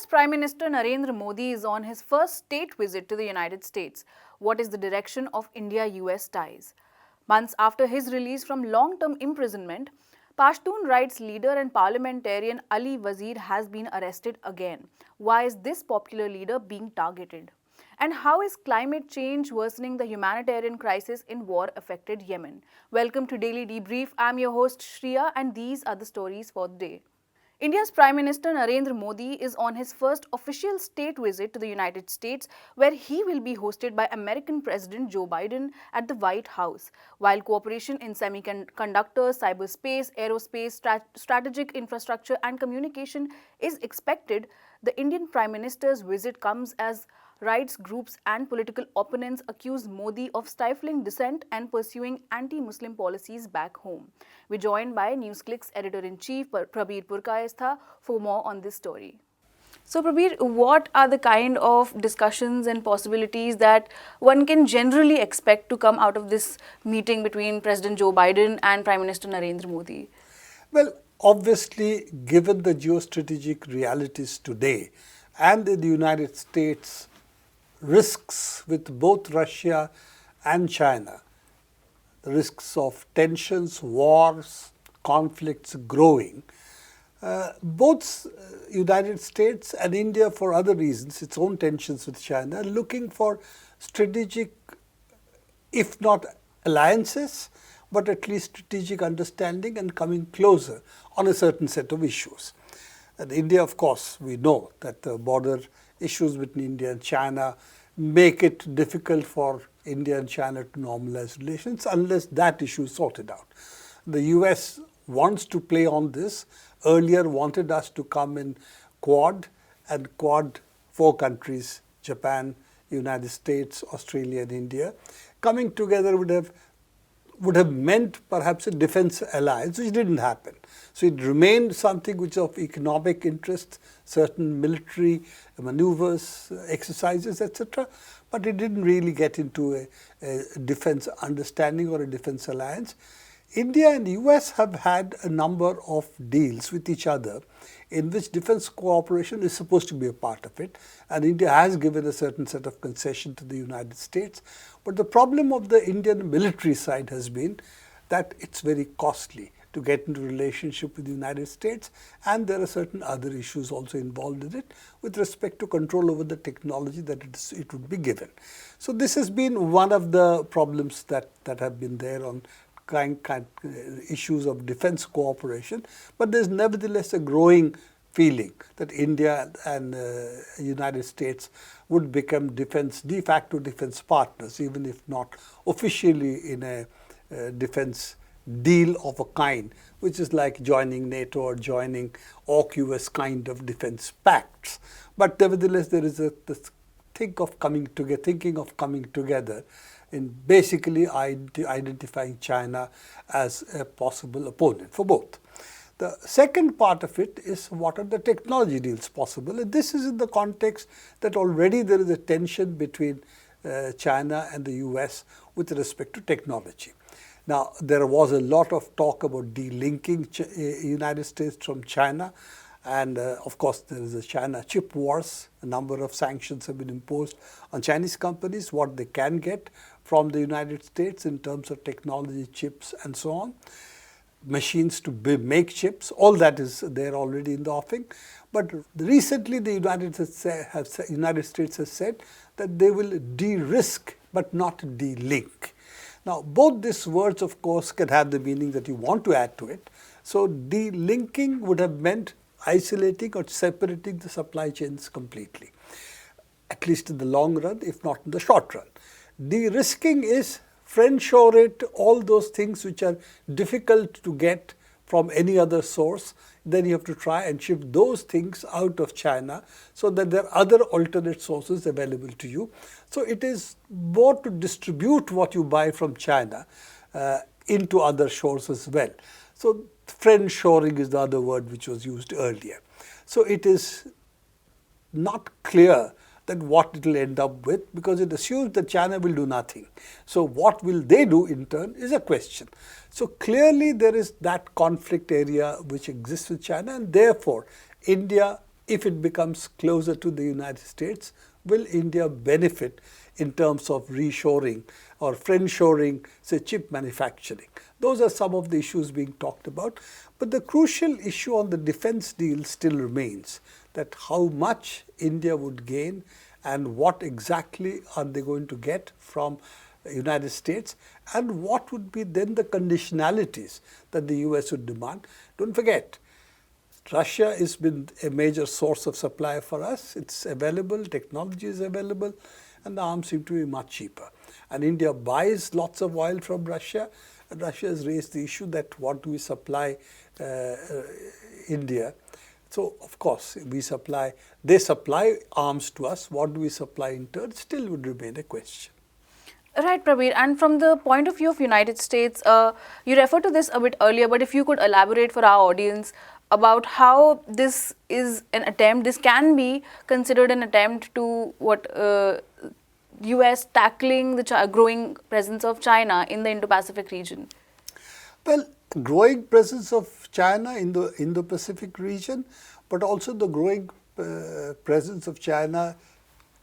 Prime Minister Narendra Modi is on his first state visit to the United States. What is the direction of India-US ties? Months after his release from long-term imprisonment, Pashtun rights leader and parliamentarian Ali Wazir has been arrested again. Why is this popular leader being targeted? And how is climate change worsening the humanitarian crisis in war-affected Yemen? Welcome to Daily Debrief. I'm your host Shriya, and these are the stories for the day. India's Prime Minister Narendra Modi is on his first official state visit to the United States, where he will be hosted by American President Joe Biden at the White House. While cooperation in semiconductors, cyberspace, aerospace, strategic infrastructure and communication is expected, the Indian Prime Minister's visit comes as rights groups and political opponents accuse Modi of stifling dissent and pursuing anti-Muslim policies back home. We're joined by NewsClick's editor-in-chief Prabir Purkayastha for more on this story. So Prabir, what are the kind of discussions and possibilities that one can generally expect to come out of this meeting between President Joe Biden and Prime Minister Narendra Modi? Well, obviously, given the geostrategic realities today and in the United States, risks with both Russia and China, the risks of tensions, wars, conflicts growing, both United States and India, for other reasons, its own tensions with China, are looking for strategic, if not alliances, but at least strategic understanding and coming closer on a certain set of issues. And India, of course, we know that the border issues between India and China make it difficult for India and China to normalize relations unless that issue is sorted out. The US wants to play on this, earlier wanted us to come in Quad, and Quad 4 countries, Japan, United States, Australia and India. Coming together would have meant perhaps a defense alliance, which didn't happen. So it remained something which is of economic interest, certain military maneuvers, exercises, etc. But it didn't really get into a defense understanding or a defense alliance. India and the US have had a number of deals with each other in which defense cooperation is supposed to be a part of it, and India has given a certain set of concession to the United States. But the problem of the Indian military side has been that it's very costly to get into relationship with the United States, and there are certain other issues also involved in it with respect to control over the technology that it would be given. So this has been one of the problems that have been there on issues of defense cooperation, but there's nevertheless a growing feeling that India and United States would become de facto defense partners, even if not officially in a defense deal of a kind, which is like joining NATO or joining AUKUS kind of defense pacts. But nevertheless, there is this thinking of coming together in basically identifying China as a possible opponent for both. The second part of it is what are the technology deals possible, and this is in the context that already there is a tension between China and the US with respect to technology. Now, there was a lot of talk about delinking United States from China, and of course there is a China chip wars. A number of sanctions have been imposed on Chinese companies, what they can get from the United States in terms of technology, chips and so on. Machines to make chips, all that is there already in the offing. But recently the United States has said that they will de-risk but not de-link. Now, both these words, of course, can have the meaning that you want to add to it. So de-linking would have meant isolating or separating the supply chains completely, at least in the long run, if not in the short run. De-risking is friendshore it, all those things which are difficult to get from any other source, then you have to try and ship those things out of China so that there are other alternate sources available to you. So it is more to distribute what you buy from China into other shores as well. So friendshoring is the other word which was used earlier. So it is not clear that what it will end up with, because it assumes that China will do nothing. So what will they do in turn is a question. So clearly there is that conflict area which exists with China, and therefore India if it becomes closer to the United States, will India benefit in terms of reshoring or friendshoring, say, chip manufacturing? Those are some of the issues being talked about. But the crucial issue on the defense deal still remains, that how much India would gain and what exactly are they going to get from the United States, and what would be then the conditionalities that the US would demand. Don't forget, Russia has been a major source of supply for us. It's available, technology is available, and the arms seem to be much cheaper. And India buys lots of oil from Russia, and Russia has raised the issue that what do we supply India? So, of course, they supply arms to us. What do we supply in turn still would remain a question. Right, Prabir. And from the point of view of United States, you referred to this a bit earlier, but if you could elaborate for our audience about how this is an attempt, this can be considered an attempt to US tackling the growing presence of China in the Indo-Pacific region. Well, growing presence of China in the Indo-Pacific region, but also the growing presence of China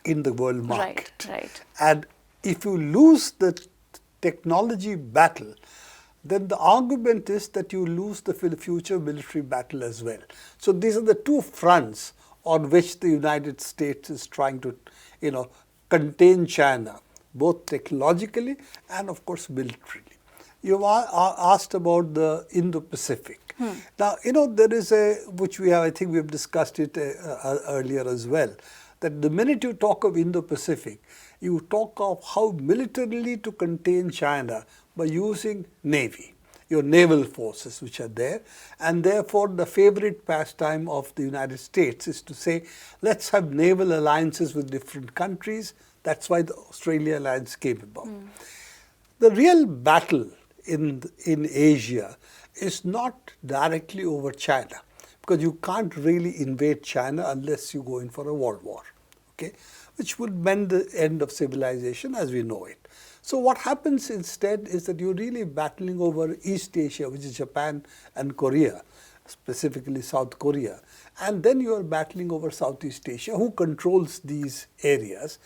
in the world market. Right. And if you lose the technology battle, then the argument is that you lose the future military battle as well. So these are the two fronts on which the United States is trying to, contain China, both technologically and, of course, militarily. You asked about the Indo-Pacific. Now, there is which I think we have discussed it earlier as well, that the minute you talk of Indo-Pacific, you talk of how militarily to contain China by using Navy, your naval forces which are there. And therefore, the favorite pastime of the United States is to say, let's have naval alliances with different countries. That's why the Australia alliance came about. The real battle in Asia is not directly over China, because you can't really invade China unless you go in for a world war, okay, which would mean the end of civilization as we know it. So what happens instead is that you're really battling over East Asia, which is Japan and Korea, specifically South Korea. And then you are battling over Southeast Asia, who controls these areas,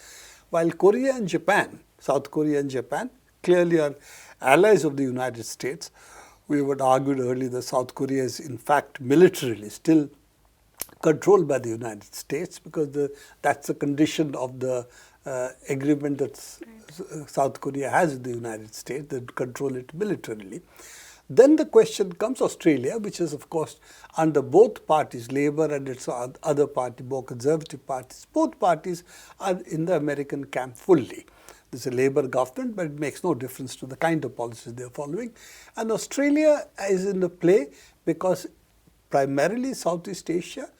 while Korea and Japan, South Korea and Japan, clearly are allies of the United States. We would argue earlier that South Korea is in fact militarily still controlled by the United States, because that's the condition of the agreement that South Korea has with the United States, that control it militarily. Then the question comes Australia, which is of course under both parties, Labour and its other party, more conservative parties. Both parties are in the American camp fully. There's a Labour government, but it makes no difference to the kind of policies they're following. And Australia is in the play because primarily Southeast Asia,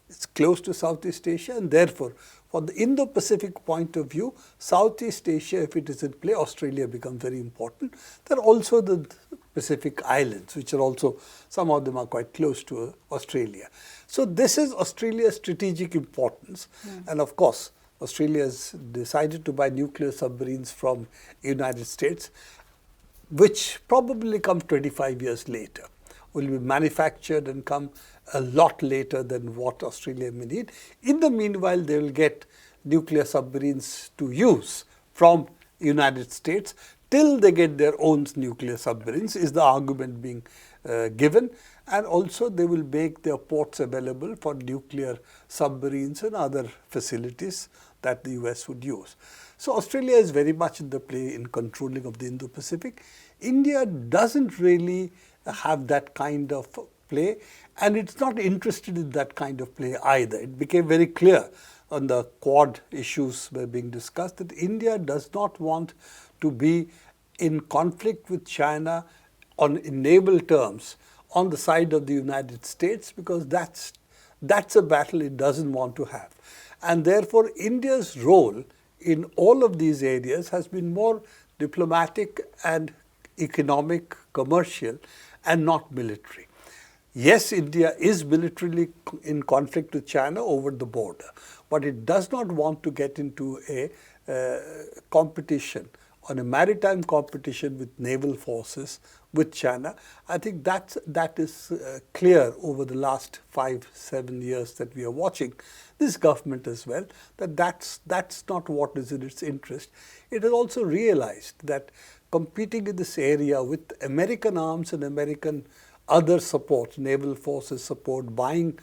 it's close to Southeast Asia, and therefore, for the Indo-Pacific point of view, Southeast Asia, if it is in play, Australia becomes very important. There are also the Pacific Islands, which are also, some of them are quite close to Australia. So this is Australia's strategic importance. And of course, Australia has decided to buy nuclear submarines from the United States, which probably comes 25 years later, will be manufactured and come a lot later than what Australia may need. In the meanwhile, they will get nuclear submarines to use from the United States till they get their own nuclear submarines, is the argument being given. And also they will make their ports available for nuclear submarines and other facilities that the US would use. So Australia is very much in the play in controlling of the Indo-Pacific. India doesn't really have that kind of play, and it's not interested in that kind of play either. It became very clear on the Quad issues were being discussed that India does not want to be in conflict with China in naval terms on the side of the United States, because that's a battle it doesn't want to have. And therefore, India's role in all of these areas has been more diplomatic and economic, commercial, and not military. Yes, India is militarily in conflict with China over the border, but it does not want to get into a competition, on a maritime competition with naval forces with China. I think that is clear over the last 5-7 years that we are watching this government as well, that's not what is in its interest. It has also realized that competing in this area with American arms and American other support, naval forces support, buying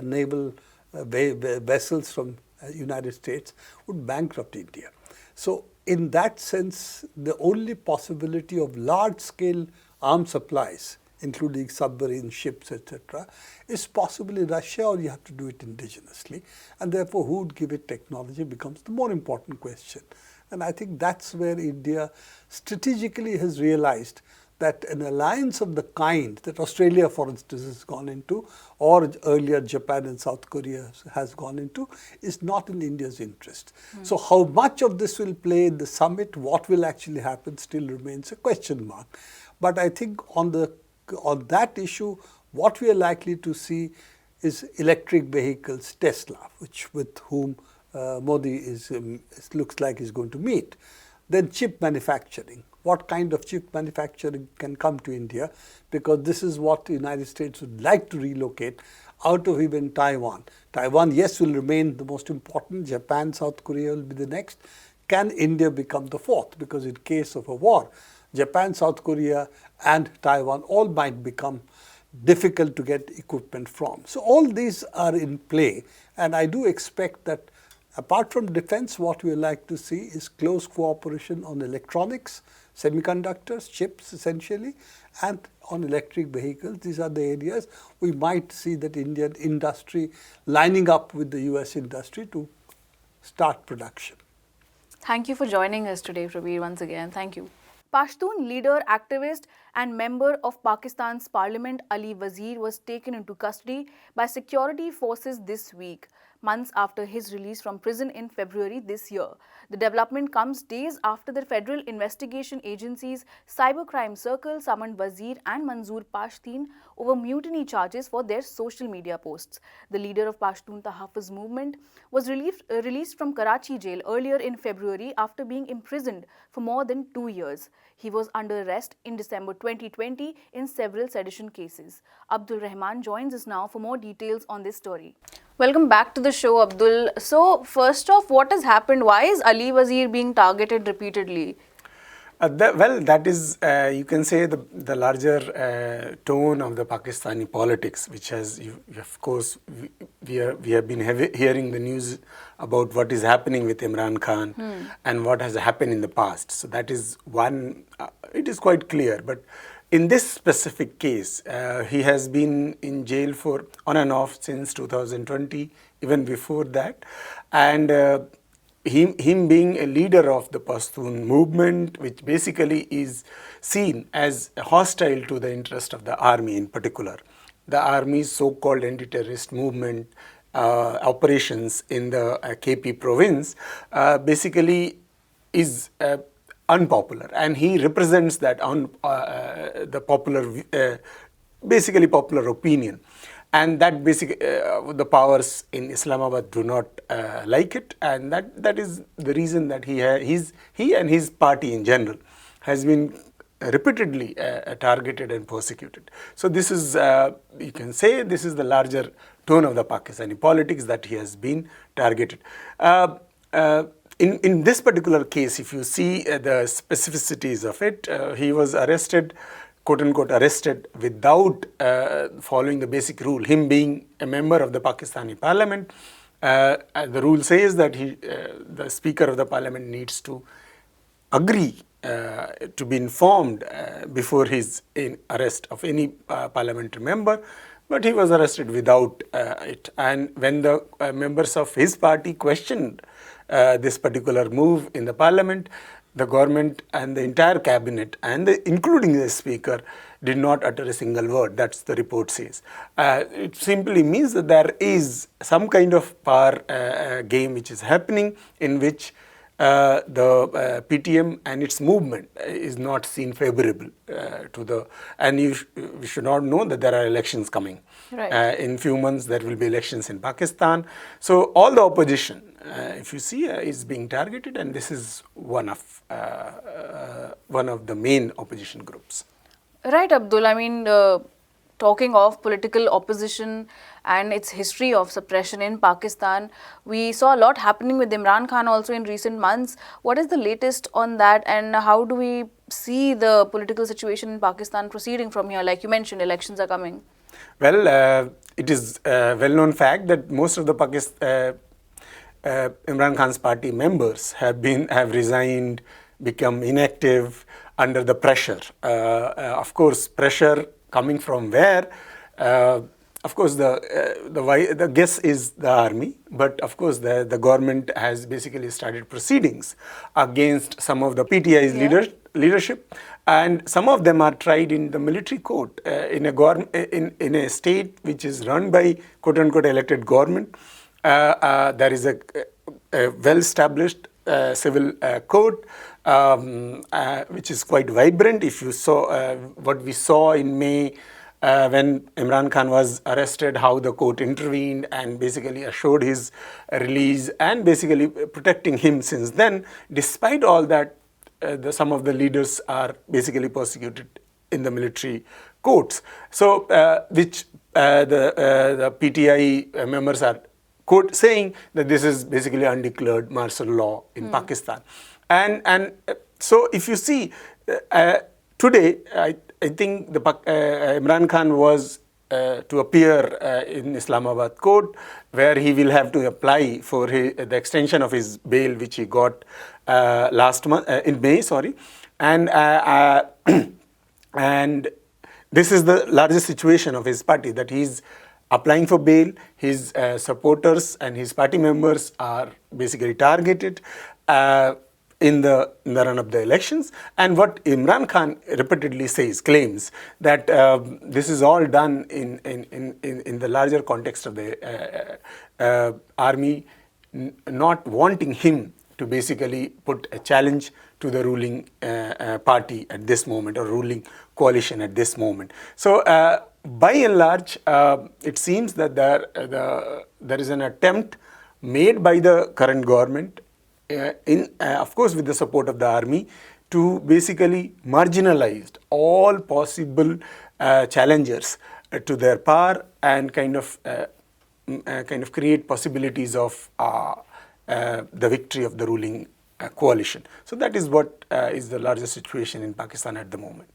naval vessels from United States would bankrupt India. So in that sense, the only possibility of large-scale arms supplies, including submarine ships, etc., is possibly Russia, or you have to do it indigenously. And therefore, who would give it technology becomes the more important question. And I think that's where India strategically has realized that an alliance of the kind that Australia, for instance, has gone into, or earlier Japan and South Korea has gone into, is not in India's interest. So how much of this will play in the summit, what will actually happen, still remains a question mark. But I think on that issue, what we are likely to see is electric vehicles, Tesla, with whom Modi looks like is going to meet. Then chip manufacturing. What kind of chip manufacturing can come to India? Because this is what the United States would like to relocate out of even Taiwan. Taiwan, yes, will remain the most important. Japan, South Korea will be the next. Can India become the fourth? Because in case of a war, Japan, South Korea and Taiwan all might become difficult to get equipment from. So all these are in play, and I do expect that apart from defense, what we like to see is close cooperation on electronics, semiconductors, chips essentially, and on electric vehicles. These are the areas we might see that Indian industry lining up with the US industry to start production. Thank you for joining us today, Prabir, once again. Thank you. Pashtun leader, activist and member of Pakistan's parliament Ali Wazir was taken into custody by security forces this week, months after his release from prison in February this year. The development comes days after the Federal Investigation Agency's Cybercrime Circle summoned Wazir and Manzoor Pashtun over mutiny charges for their social media posts. The leader of Pashtun Tahaffuz movement was released from Karachi jail earlier in February after being imprisoned for more than 2 years. He was under arrest in December 2020 in several sedition cases. Abdul Rahman joins us now for more details on this story. Welcome back to the show, Abdul. So, first off, what has happened? Why is Ali Wazir being targeted repeatedly? That is, you can say, the larger tone of the Pakistani politics, which has, of course, we have been hearing the news about what is happening with Imran Khan and what has happened in the past. So that is one, it is quite clear. But in this specific case, he has been in jail for on and off since 2020, even before that. And him being a leader of the Pashtun movement, which basically is seen as hostile to the interest of the army in particular. The army's so-called anti-terrorist movement operations in the KP province basically is unpopular, and he represents that the popular, basically popular opinion. And that basically, the powers in Islamabad do not like it, and that is the reason that he and his party in general has been repeatedly targeted and persecuted. So this is, you can say, this is the larger tone of the Pakistani politics, that he has been targeted. In this particular case, if you see the specificities of it, he was arrested, quote-unquote arrested, without following the basic rule, him being a member of the Pakistani parliament. The rule says that the Speaker of the Parliament needs to agree to be informed before his arrest of any parliamentary member, but he was arrested without it. And when the members of his party questioned this particular move in the parliament, the government and the entire cabinet, and including the speaker, did not utter a single word. That's the report says. It simply means that there is some kind of power game which is happening, in which the PTM and its movement is not seen favorable to the, and we should not know that there are elections coming. Right. In few months there will be elections in Pakistan. So all the opposition, if you see, is being targeted, and this is one of the main opposition groups. Right, Abdul. I mean, talking of political opposition and its history of suppression in Pakistan, we saw a lot happening with Imran Khan also in recent months. What is the latest on that, and how do we see the political situation in Pakistan proceeding from here? Like you mentioned, elections are coming. Well, it is a well-known fact that most of the Imran Khan's party members have resigned, become inactive under the pressure. Of course, pressure coming from where? Of course, the guess is the army, but of course the government has basically started proceedings against some of the PTI's leadership, and some of them are tried in the military court in a state which is run by quote unquote elected government. There is a well-established civil court which is quite vibrant. If you saw what we saw in May when Imran Khan was arrested, how the court intervened and basically assured his release and basically protecting him since then. Despite all that, some of the leaders are basically persecuted in the military courts. So, the PTI members are quote saying that this is basically undeclared martial law in Pakistan, and so if you see today, I think Imran Khan was to appear in Islamabad court, where he will have to apply for the extension of his bail, which he got last month in May, sorry, and and this is the largest situation of his party, that he's applying for bail. His supporters and his party members are basically targeted in the run-up the elections. And what Imran Khan repeatedly claims that this is all done in the larger context of the army not wanting him to basically put a challenge to the ruling party at this moment, or ruling coalition at this moment. So by and large, it seems that there is an attempt made by the current government, of course with the support of the army, to basically marginalize all possible challengers to their power, and kind of create possibilities of the victory of the ruling coalition. So that is what is the largest situation in Pakistan at the moment.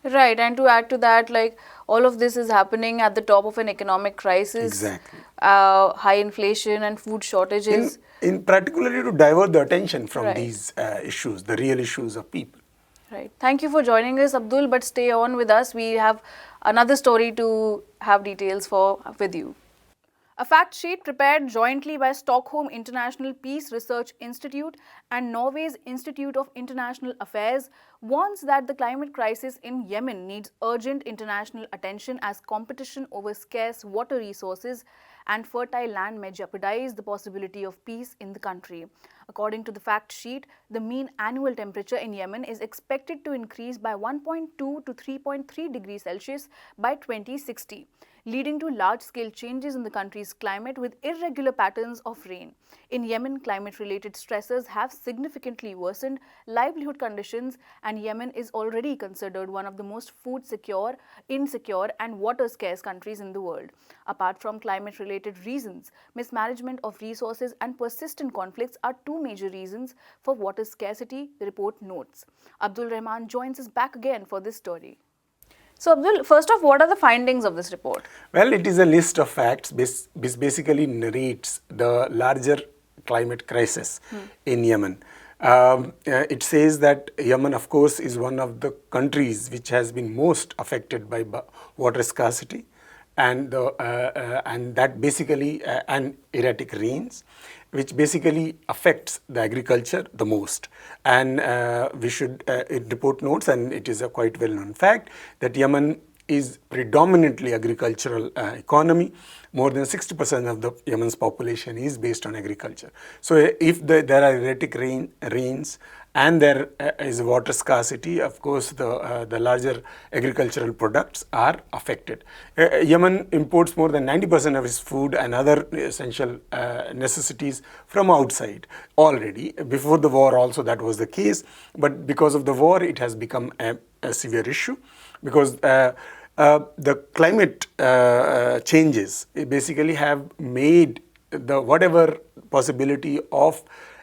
Right, and to add to that, like all of this is happening at the top of an economic crisis. Exactly. High inflation and food shortages. In particularly to divert the attention from these issues, the real issues of people. Right. Thank you for joining us, Abdul, but stay on with us. We have another story to have details with you. A fact sheet prepared jointly by Stockholm International Peace Research Institute and Norway's Institute of International Affairs warns that the climate crisis in Yemen needs urgent international attention, as competition over scarce water resources and fertile land may jeopardize the possibility of peace in the country. According to the fact sheet, the mean annual temperature in Yemen is expected to increase by 1.2 to 3.3 degrees Celsius by 2060, leading to large-scale changes in the country's climate with irregular patterns of rain. In Yemen, climate-related stressors have significantly worsened livelihood conditions, and Yemen is already considered one of the most food secure, insecure, and water-scarce countries in the world. Apart from climate-related reasons, mismanagement of resources and persistent conflicts are two major reasons for water scarcity, the report notes. Abdul Rahman joins us back again for this story. So, Abdul, first off, what are the findings of this report? Well, it is a list of facts which basically narrates the larger climate crisis in Yemen. It says that Yemen, of course, is one of the countries which has been most affected by water scarcity, and that basically and erratic rains, which basically affects the agriculture the most. And report notes, and it is a quite well-known fact, that Yemen is predominantly agricultural economy. More than 60% of the Yemen's population is based on agriculture. So if there are erratic rains and there is water scarcity, of course, the larger agricultural products are affected. Yemen imports more than 90% of its food and other essential necessities from outside already. Before the war also that was the case, but because of the war it has become a severe issue, because the climate changes basically have made the whatever possibility of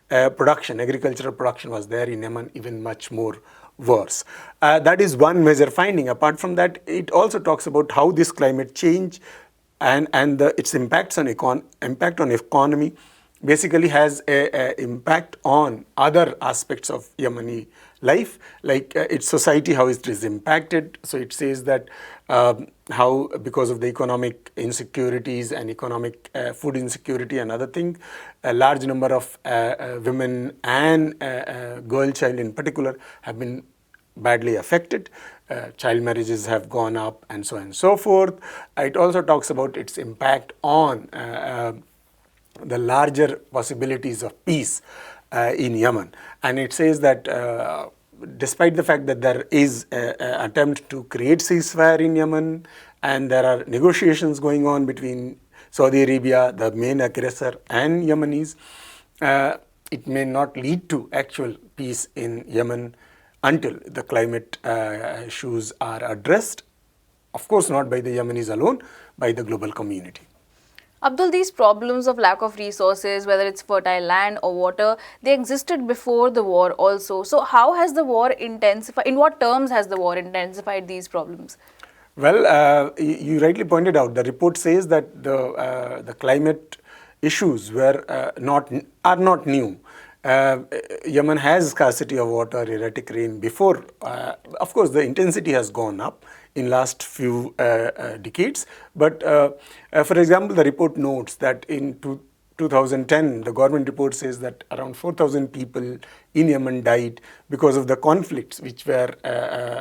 production, agricultural production was there in Yemen even much more worse. That is one major finding. Apart from that, it also talks about how this climate change and its impacts on impact on economy basically has a impact on other aspects of Yemeni life, like its society, how it is impacted. So it says that how, because of the economic insecurities and economic food insecurity and other things, a large number of women and girl child in particular have been badly affected. Child marriages have gone up and so on and so forth. It also talks about its impact on the larger possibilities of peace in Yemen. And it says that despite the fact that there is an attempt to create ceasefire in Yemen, and there are negotiations going on between Saudi Arabia, the main aggressor, and Yemenis, it may not lead to actual peace in Yemen until the climate issues are addressed. Of course, not by the Yemenis alone, by the global community. Abdul, these problems of lack of resources, whether it's fertile land or water, they existed before the war also. So how has the war intensified, in what terms has the war intensified these problems? Well, you rightly pointed out, the report says that the climate issues are not new. Yemen has scarcity of water, erratic rain before. Of course, the intensity has gone up in last few decades. But for example, the report notes that in 2010, the government report says that around 4,000 people in Yemen died because of the conflicts, which were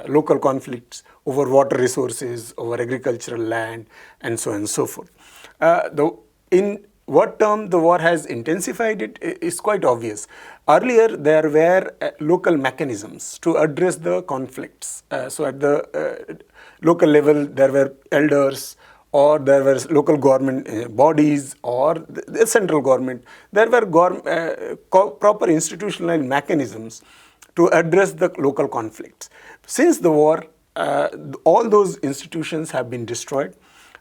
local conflicts over water resources, over agricultural land, and so on and so forth. In what term the war has intensified it is quite obvious. Earlier, there were local mechanisms to address the conflicts. So at the local level, there were elders, or there were local government bodies, or the central government. There were proper institutional mechanisms to address the local conflicts. Since the war, all those institutions have been destroyed.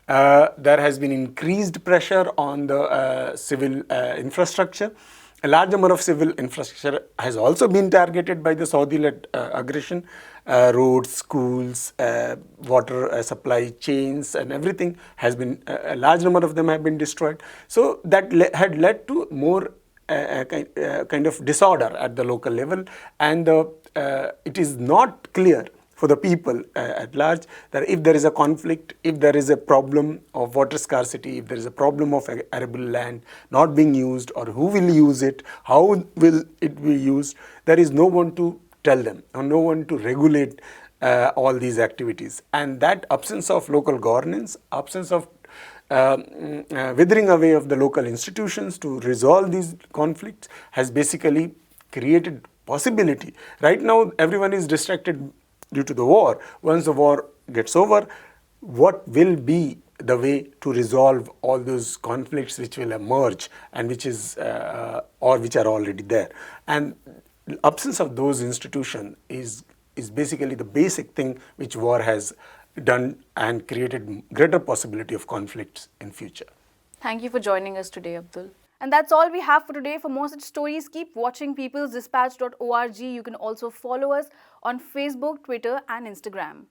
There has been increased pressure on the civil infrastructure. A large number of civil infrastructure has also been targeted by the Saudi-led aggression. Roads, schools, water supply chains, and everything has been, a large number of them have been destroyed. So that had led to more kind of disorder at the local level, and it is not clear for the people at large that if there is a conflict, if there is a problem of water scarcity, if there is a problem of arable land not being used, or who will use it, how will it be used, there is no one to tell them, or no one to regulate all these activities. And that absence of local governance, absence of withering away of the local institutions to resolve these conflicts has basically created possibility. Right now, everyone is distracted due to the war. Once the war gets over, what will be the way to resolve all those conflicts which will emerge and which is or which are already there? And absence of those institutions is basically the basic thing which war has done and created greater possibility of conflicts in future. Thank you for joining us today, Abdul. And that's all we have for today. For more such stories, keep watching peoplesdispatch.org. You can also follow us on Facebook, Twitter, and Instagram.